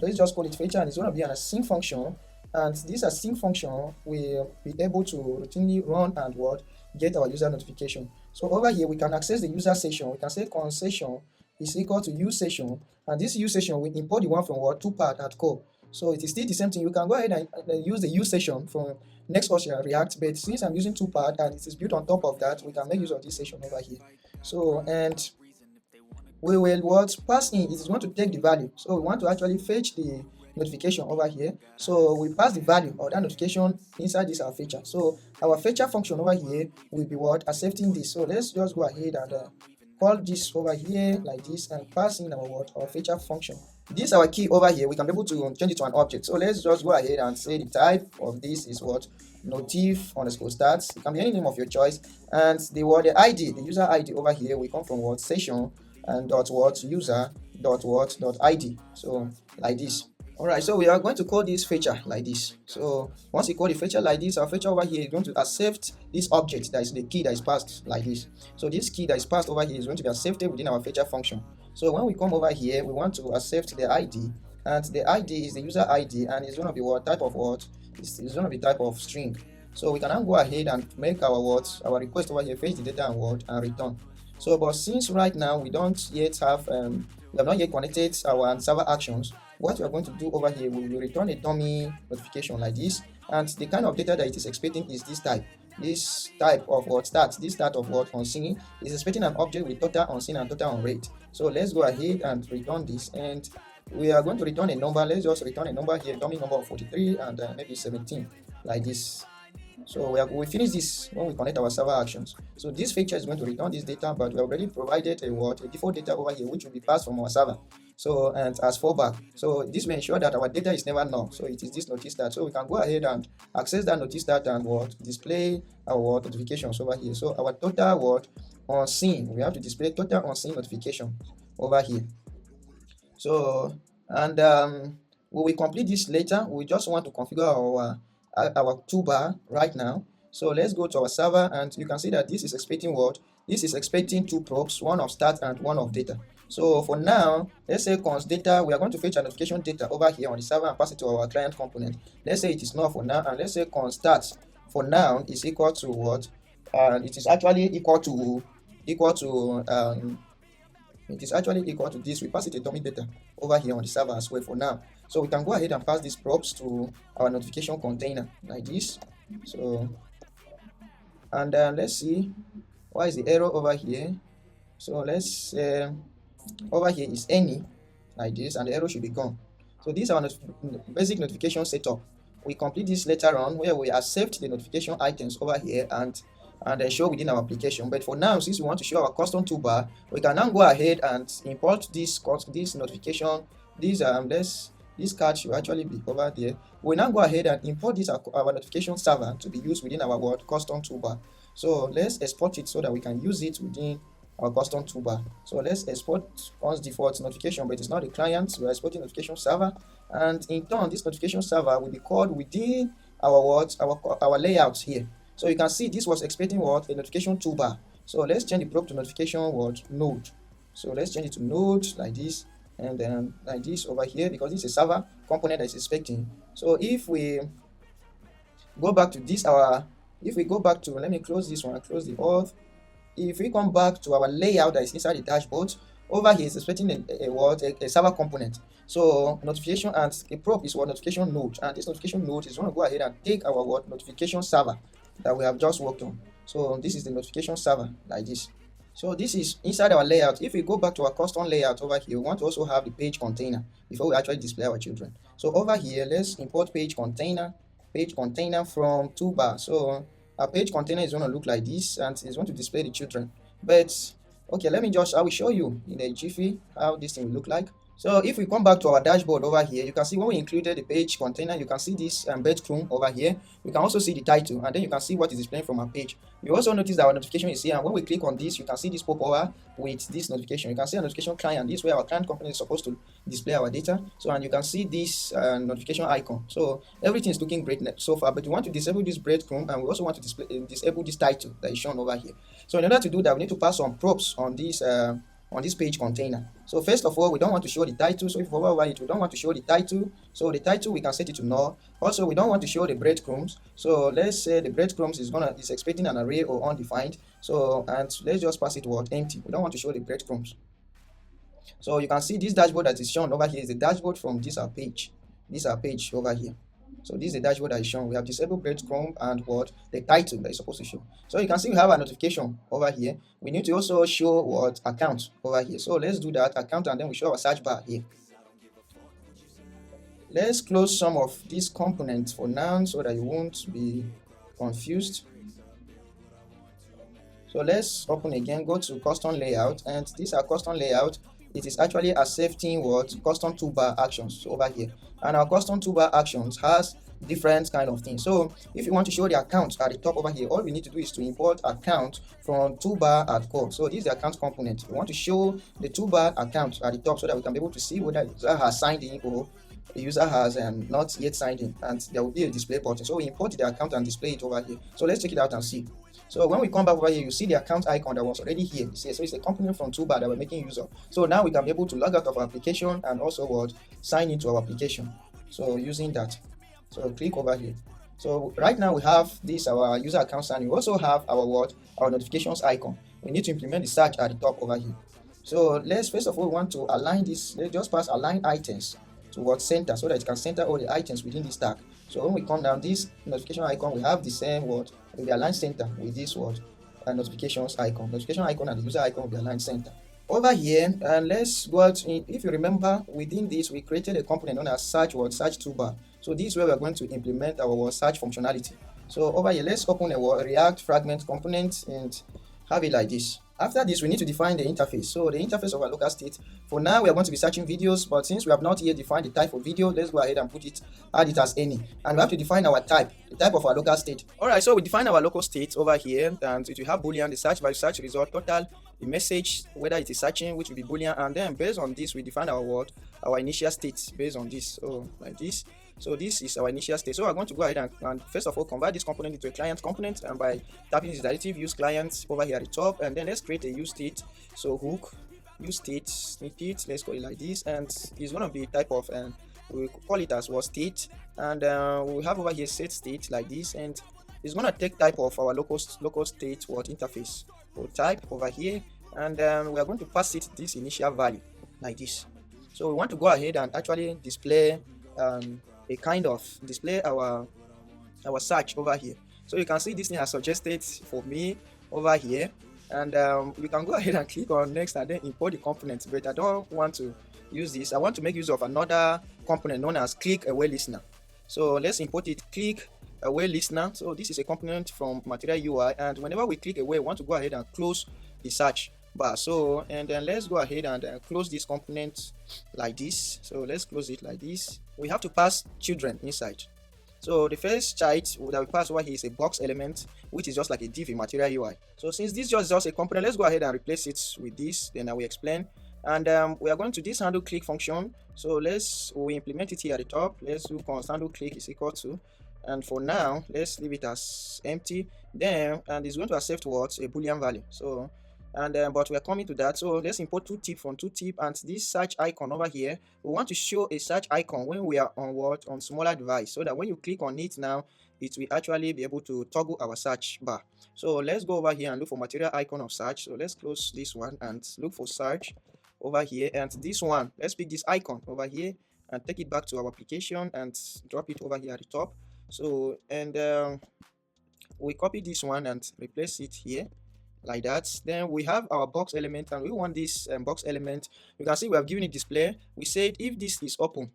Let's just call it feature, and it's going to be an async function. And this async function will be able to routinely run and what get our user notification. So over here we can access the user session. We can say const session is equal to use session, and this use session will import the one from what Toolpad at core. So it is still the same thing. You can go ahead and use the use session from Next.js React, but since I'm using Toolpad and it is built on top of that, we can make use of this session over here. So and we will what pass in, it is going to take the value. So we want to actually fetch the notification over here. So we pass the value of that notification inside this our feature. So our feature function over here will be what accepting this. So let's just go ahead and call this over here like this and pass in our feature function. This our key over here. We can be able to change it to an object. So let's just go ahead and say the type of this is what notif underscore starts. It can be any name of your choice, and the ID, the user ID over here will come from what session and dot user dot ID. So like this. Alright, so we are going to call this feature like this. So once you call the feature like this, our feature over here is going to accept this object that is the key that is passed like this. So this key that is passed over here is going to be accepted within our feature function. So when we come over here, we want to accept the ID, and the ID is the user ID, and it's going to be what type of what? It's going to be type of string. So we can now go ahead and make our request over here, fetch the data and return. So but since right now we don't yet have we have not yet connected our server actions, what we are going to do over here, we will return a dummy notification like this, and the kind of data that it is expecting is this type. This type of what starts, this start of what on scene is expecting an object with total on scene and total on rate. So let's go ahead and return this, and we are going to return a number. Let's just return a number here, dummy number of 43 and maybe 17 like this. So we finish this when we connect our server actions. So this feature is going to return this data, but we already provided a default data over here which will be passed from our server. So and as fallback. So this will ensure that our data is never null. So it is this notice start. So we can go ahead and access that notice start and display our notifications over here. So our total on scene, we have to display total on scene notification over here. So and we will complete this later. We just want to configure our toolbar right now. So let's go to our server, and you can see that this is expecting this is expecting two props, one of start and one of data. So for now, let's say const data, we are going to fetch a notification data over here on the server and pass it to our client component. Let's say it is not for now, and let's say const start for now is equal to what? It is actually equal to it is actually equal to this. We pass it a dummy data over here on the server as well for now. So we can go ahead and pass these props to our notification container like this. So and let's see why is the error over here. So let's over here is any like this, and the error should be gone. So these are our basic notification setup. We complete this later on where we accept the notification items over here and show within our application. But for now, since we want to show our custom toolbar, we can now go ahead and import this notification. This card should actually be over there. We now go ahead and import this our notification server to be used within our custom toolbar. So let's export it so that we can use it within our custom toolbar. So let's export once default notification, but it's not the client. We're exporting notification server, and in turn this notification server will be called within our layouts here. So you can see this was expecting a notification toolbar. So let's change the prop to notification node. So let's change it to node like this, and then like this over here, because this is a server component that is expecting. So if we go back to this let me close this one, close the auth. If we come back to our layout that is inside the dashboard, over here is expecting a server component. So notification and a prop is what notification node, and this notification node is going to go ahead and take our what notification server that we have just worked on. So this is the notification server like this. So this is inside our layout. If we go back to our custom layout over here, we want to also have the page container before we actually display our children. So over here, let's import page container from toolbar. So our page container is going to look like this, and it's going to display the children. But okay, I will show you in a jiffy how this thing will look like. So if we come back to our dashboard over here, you can see when we included the page container, you can see this breadcrumb over here. You can also see the title, and then you can see what is displaying from our page. You also notice that our notification is here, and when we click on this, you can see this pop over with this notification. You can see a notification client. This is where our client component is supposed to display our data. So, and you can see this notification icon. So everything is looking great so far, but we want to disable this breadcrumb, and we also want to disable this title that is shown over here. So in order to do that, we need to pass some props on this page container. So first of all, we don't want to show the title. So if we hover over it, we don't want to show the title. So the title, we can set it to null. Also, we don't want to show the breadcrumbs. So let's say the breadcrumbs is expecting an array or undefined. So, and let's just pass it to empty. We don't want to show the breadcrumbs. So you can see this dashboard that is shown over here is the dashboard from this page. This page over here. So this is the dashboard that is shown. We have disabled breadcrumb and what the title that is supposed to show. So you can see we have a notification over here. We need to also show what account over here. So let's do that account, and then we show our search bar here. Let's close some of these components for now so that you won't be confused. So let's open again, go to custom layout, and this our custom layout. It is actually accepting what custom toolbar actions over here, and our custom toolbar actions has different kind of things. So if you want to show the account at the top over here, all we need to do is to import account from toolbar at core. So this is the account component. We want to show the toolbar account at the top so that we can be able to see whether the user has signed in or the user has not yet signed in, and there will be a display button. So we import the account and display it over here. So let's check it out and see. So when we come back over here, you see the account icon that was already here. So it's a component from toolbar that we're making use of. So now we can be able to log out of our application and also sign into our application. So using that, so click over here. So right now we have this our user account sign. We also have our notifications icon. We need to implement the search at the top over here. So let's first of all want to align this. Let's just pass align items to center so that it can center all the items within this tag. So when we come down this notification icon, we have the same will be aligned center with this notifications icon. Notification icon and the user icon will be aligned center. Over here, and let's go out. If you remember, within this we created a component known as search toolbar. So this is where we're going to implement our search functionality. So over here, let's open a React fragment component and have it like this. After this, we need to define the interface. So the interface of our local state. For now, we are going to be searching videos, but since we have not yet defined the type of video, let's go ahead and add it as any. And we have to define our type, the type of our local state. Alright, so we define our local state over here, and it will have Boolean, the search by search result total, the message, whether it is searching, which will be Boolean, and then based on this, we define our initial state based on this. So like this. So this is our initial state. So we're going to go ahead and first of all convert this component into a client component, and by tapping this directive use client over here at the top, and then let's create a use state. So hook use state snippet, let's call it like this, and it's going to be type of we call it as state, and we have over here set state like this, and it's going to take type of our local state interface or type over here, and we are going to pass it this initial value like this. So we want to go ahead and actually display display our search over here. So you can see this thing has suggested for me over here, and you can go ahead and click on next and then import the component, but I don't want to use this. I want to make use of another component known as click away listener. So let's import it, click away listener. So this is a component from material UI, and whenever we click away, we want to go ahead and close the search bar. So and then let's go ahead and close this component like this. So let's close it like this. We have to pass children inside. So the first child that we pass over here is a box element, which is just like a div in material UI. So since this is just a component, let's go ahead and replace it with this. Then I will explain. And we are going to this handle click function. So we implement it here at the top. Let's do handle click is equal to, and for now let's leave it as empty. Then and it's going to accept a Boolean value. So and but we are coming to that. So let's import tooltip from tooltip, and this search icon over here, we want to show a search icon when we are on smaller device, so that when you click on it now, it will actually be able to toggle our search bar. So let's go over here and look for material icon of search. So let's close this one and look for search, over here, and this one, let's pick this icon over here and take it back to our application and drop it over here at the top. So and we copy this one and replace it here like that. Then we have our box element, and we want this box element. You can see we have given it display. We said if this is open,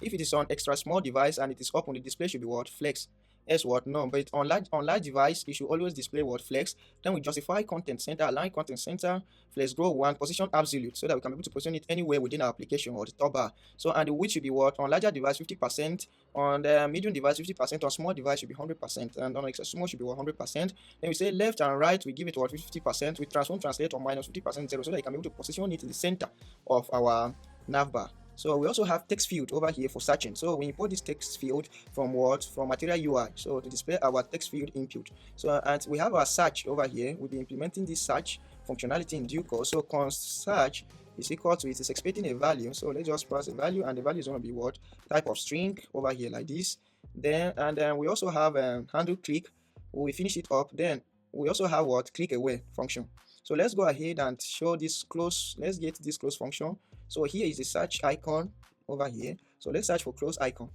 if it is on extra small device and it is open, the display should be what? Flex. Else what? No. But on large device, it should always display what? Flex. Then we justify content center, align content center, flex grow 1, position absolute, so that we can be able to position it anywhere within our application or the top bar. So and the width should be what? On larger device 50%, on the medium device 50%, on small device should be 100%, and on extra small should be 100%. Then we say left and right, we give it what? 50%. We transform translate on minus 50% 0, so that you can be able to position it in the center of our navbar. So we also have text field over here for searching. So we import this text field from what? From Material UI. So to display our text field input. So and we have our search over here. We'll be implementing this search functionality in due course. So const search is equal to, it is expecting a value. So let's just pass a value, and the value is going to be what? Type of string over here like this. Then we also have handle click. We finish it up. Then we also have what? Click away function. So let's go ahead and show this close. Let's get this close function. So here is the search icon over here. So let's search for close icon.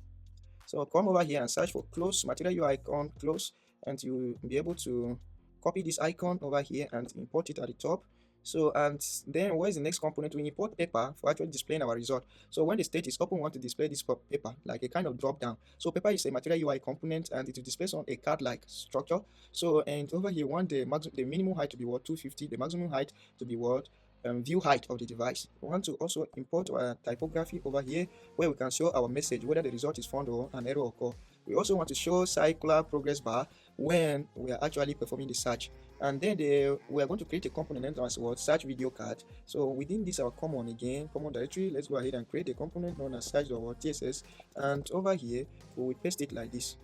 So come over here and search for close Material UI icon, close, and you will be able to copy this icon over here and import it at the top. So and then where is the next component? We import paper for actually displaying our result. So when the state is open, we want to display this paper like a kind of drop down. So paper is a Material UI component, and it will display on a card-like structure. So and over here, we want the minimum height to be what? 250. The maximum height to be what? View height of the device. We want to also import our typography over here, where we can show our message whether the result is found or an error occur. We also want to show circular progress bar when we are actually performing the search. And then we are going to create a component as well, search video card. So within this our common directory, let's go ahead and create a component known as search.tss, and over here we will paste it like this.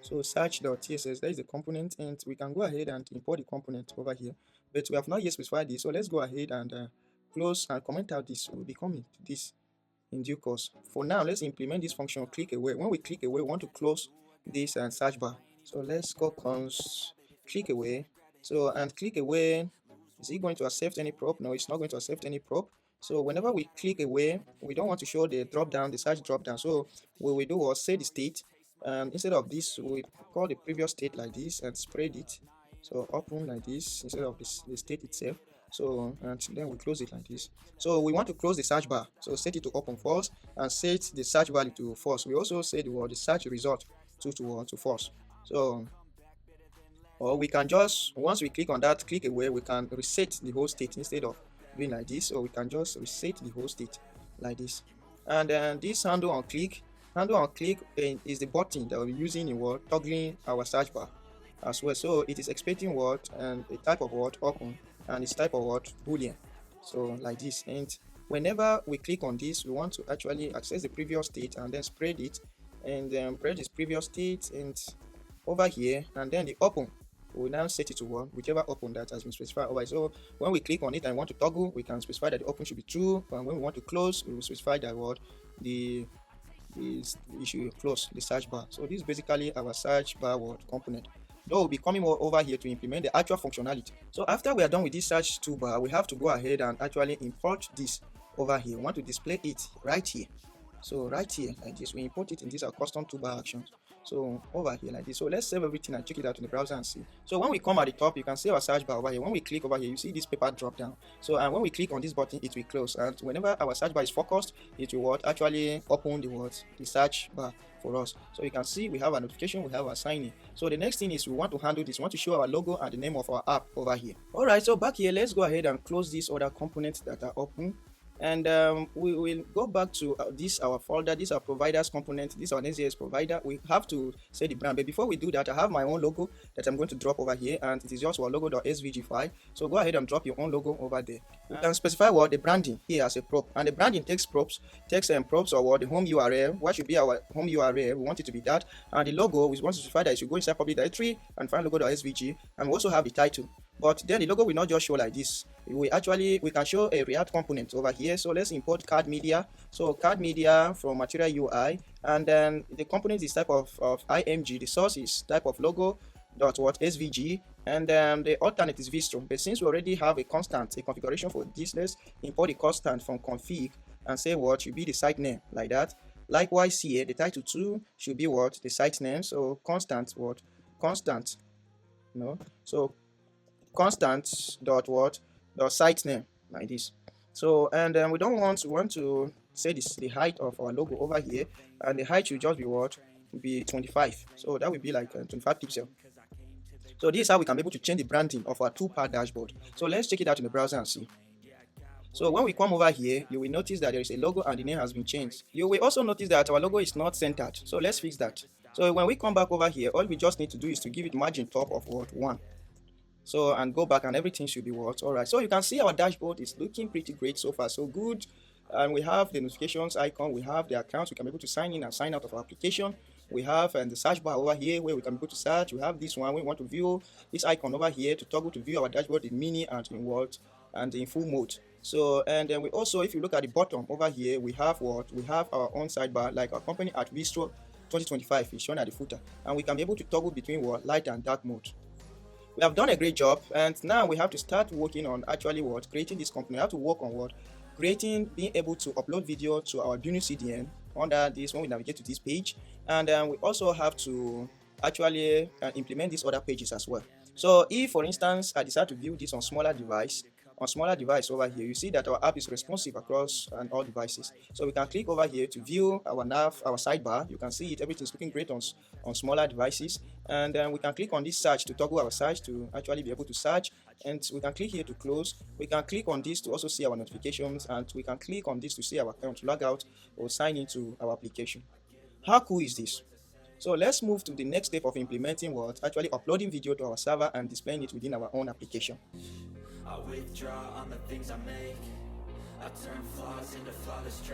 So search.tss, that is the component, and we can go ahead and import the component over here, but we have not yet specified this. So let's go ahead and close and comment out this. We'll be coming to this in due course. For now, let's implement this function click away. When we click away, we want to close this search bar. So let's go const click away. So and click away, is it going to accept any prop? No, it's not going to accept any prop. So whenever we click away, we don't want to show the drop down, the search drop down. So what we do was say the state, and instead of this we call the previous state like this and spread it. So open like this instead of the state itself. So and then we close it like this. So we want to close the search bar, so set it to open false and set the search value to false. We also set the search result to false. So or we can just, once we click on that click away, we can reset the whole state instead of doing like this. So we can just reset the whole state like this. And then this handle on click is the button that we're using in what? Toggling our search bar as well. So it is expecting what? And a type of what? Open, and it's type of what? Boolean. So like this. And whenever we click on this, we want to actually access the previous state and then spread it, and then spread this previous state and over here, and then the open, we now set it to 1, whichever open that has been specified over. So when we click on it and want to toggle, we can specify that the open should be true, and when we want to close, we will specify that what we should close the search bar. So this is basically our search bar word component. Though we'll be coming over here to implement the actual functionality. So after we are done with this search toolbar, we have to go ahead and actually import this over here. We want to display it right here. So right here like this, we import it in this our custom toolbar actions. So over here like this. So let's save everything and check it out in the browser and see. So when we come at the top, you can see our search bar over here. When we click over here, you see this paper drop down. So and when we click on this button, it will close. And whenever our search bar is focused, it will actually open the search bar for us. So you can see we have a notification, we have a sign in. So the next thing is we want to handle this. We want to show our logo and the name of our app over here. Alright, so back here, let's go ahead and close these other components that are open. And we will go back to this our folder. This our providers component. This our Next.js provider. We have to say the brand, but before we do that, I have my own logo that I'm going to drop over here, and it is just our logo.svg file. So go ahead and drop your own logo over there. You can specify what the branding here as a prop, and the branding takes props or what the home URL. What should be our home URL? We want it to be that, and the logo we want to specify that it should go inside public directory and find logo.svg, and we also have the title. But then the logo will not just show like this. We can show a React component over here. So let's import card media. So card media from Material UI, and then the component is type of img. The source is type of logo. dot what svg, and the alternate is vstro. But since we already have a constant, a configuration for this, let's import the constant from config and say what should be the site name, like that. Likewise here, the title 2 should be what the site name. So constant what constant, no, so constant dot what dot site name, like this. So and then we don't want to say this the height of our logo over here, and the height should just be what will be 25. So that will be like 25 pixel. So this is how we can be able to change the branding of our Toolpad dashboard. So let's check it out in the browser and see. So when we come over here, you will notice that there is a logo and the name has been changed. You will also notice that our logo is not centered. So let's fix that. So when we come back over here, all we just need to do is to give it margin top of what 1. So and go back and everything should be what all right. So you can see our dashboard is looking pretty great so far, so good. And we have the notifications icon, we have the accounts, we can be able to sign in and sign out of our application. We have the search bar over here where we can be able to search. We have this one, we want to view this icon over here to toggle to view our dashboard in mini and in what and in full mode. So and then we also, if you look at the bottom over here, we have what we have our own sidebar, like our company at Vistro 2025 is shown at the footer, and we can be able to toggle between what light and dark mode. We have done a great job, and now we have to start working on actually what creating this company. We have to work on what creating, being able to upload video to our Bunny CDN under this when we navigate to this page, and we also have to actually implement these other pages as well. So if for instance I decide to view this on smaller device over here, you see that our app is responsive across and all devices. So we can click over here to view our nav, our sidebar. You can see it, everything's looking great on smaller devices. And then we can click on this search to toggle our search to actually be able to search. And we can click here to close. We can click on this to also see our notifications, and we can click on this to see our account, to log out or sign into our application. How cool is this? So let's move to the next step of implementing what actually uploading video to our server and displaying it within our own application. I withdraw on the things I make. I turn flaws into flawless traits.